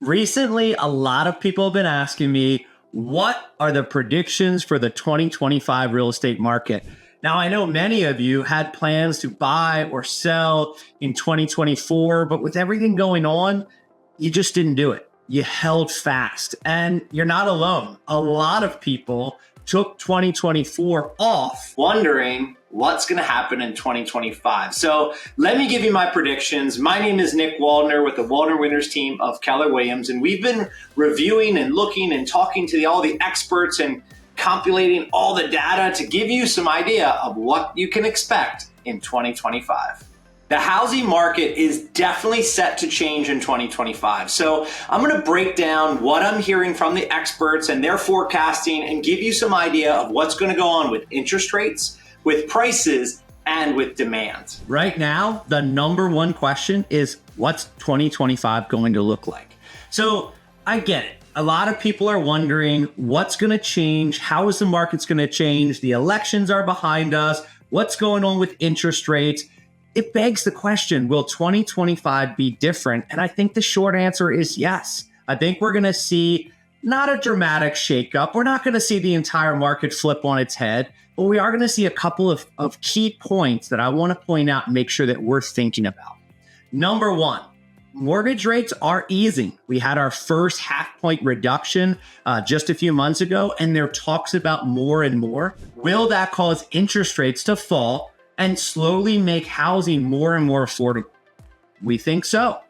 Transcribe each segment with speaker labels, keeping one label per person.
Speaker 1: Recently, a lot of people have been asking me, what are the predictions for the 2025 real estate market? Now, I know many of you had plans to buy or sell in 2024, but with everything going on, you just didn't do it. You held fast, and you're not alone. A lot of people took 2024 off, wondering what's going to happen in 2025. So let me give you my predictions. My name is Nick Waldner with the Waldner Winners team of Keller Williams, and we've been reviewing and looking and talking to all the experts and compilating all the data to give you some idea of what you can expect in 2025. The housing market is definitely set to change in 2025. So I'm going to break down what I'm hearing from the experts and their forecasting and give you some idea of what's going to go on with interest rates, with prices, and with demand. Right now, the number one question is, what's 2025 going to look like? So I get it. A lot of people are wondering what's going to change. How is the market's going to change? The elections are behind us. What's going on with interest rates? It begs the question, will 2025 be different? And I think the short answer is yes. I think we're going to see not a dramatic shakeup. We're not going to see the entire market flip on its head, but we are going to see a couple of key points that I want to point out and make sure that we're thinking about. Number one, mortgage rates are easing. We had our first half-point reduction just a few months ago, and there are talks about more and more. Will that cause interest rates to fall and slowly make housing more and more affordable? We think so.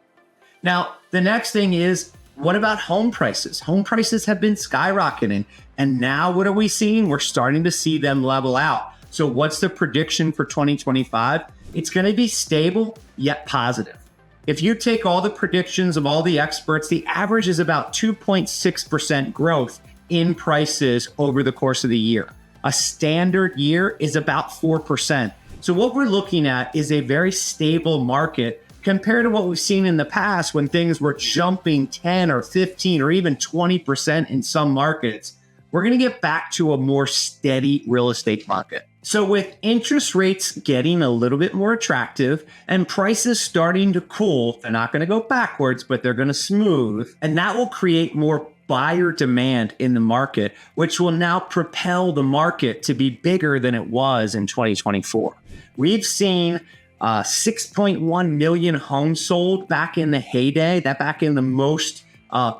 Speaker 1: Now, the next thing is, what about home prices? Home prices have been skyrocketing, and now what are we seeing? We're starting to see them level out. So what's the prediction for 2025? It's going to be stable yet positive. If you take all the predictions of all the experts, the average is about 2.6% growth in prices over the course of the year. A standard year is about 4%. So what we're looking at is a very stable market compared to what we've seen in the past when things were jumping 10 or 15 or even 20% in some markets. We're going to get back to a more steady real estate market. So with interest rates getting a little bit more attractive and prices starting to cool, they're not going to go backwards, but they're going to smooth. And that will create more buyer demand in the market, which will now propel the market to be bigger than it was in 2024. We've seen 6.1 million homes sold back in the heyday, back in the most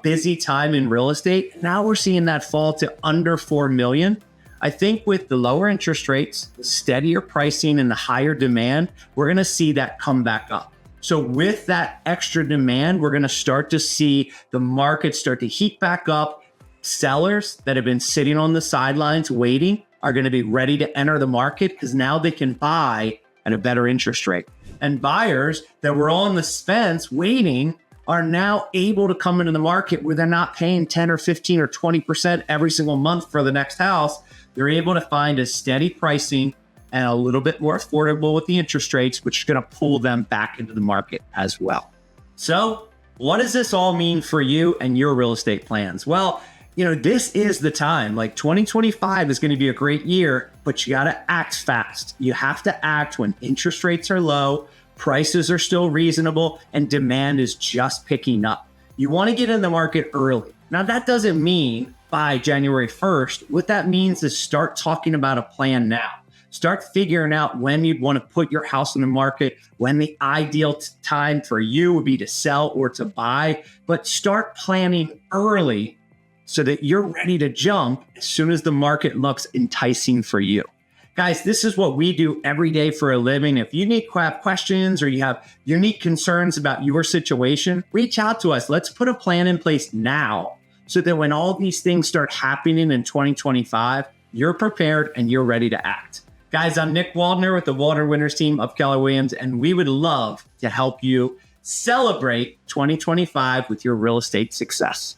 Speaker 1: busy time in real estate. Now we're seeing that fall to under 4 million. I think with the lower interest rates, the steadier pricing, and the higher demand, we're going to see that come back up. So with that extra demand, we're going to start to see the market start to heat back up. Sellers that have been sitting on the sidelines waiting are going to be ready to enter the market because now they can buy at a better interest rate. And buyers that were on the fence waiting are now able to come into the market where they're not paying 10 or 15 or 20% every single month for the next house. They're able to find a steady pricing and a little bit more affordable with the interest rates, which is going to pull them back into the market as well. So what does this all mean for you and your real estate plans? Well, this is the time. Like 2025 is going to be a great year, but you got to act fast. You have to act when interest rates are low, prices are still reasonable, and demand is just picking up. You want to get in the market early. Now, that doesn't mean by January 1st. What that means is start talking about a plan now. Start figuring out when you'd want to put your house in the market, when the ideal time for you would be to sell or to buy, but start planning early so that you're ready to jump as soon as the market looks enticing for you. Guys, this is what we do every day for a living. If you need questions or you have unique concerns about your situation, reach out to us. Let's put a plan in place now so that when all these things start happening in 2025, you're prepared and you're ready to act. Guys, I'm Nick Waldner with the Waldner Winners team of Keller Williams, and we would love to help you celebrate 2025 with your real estate success.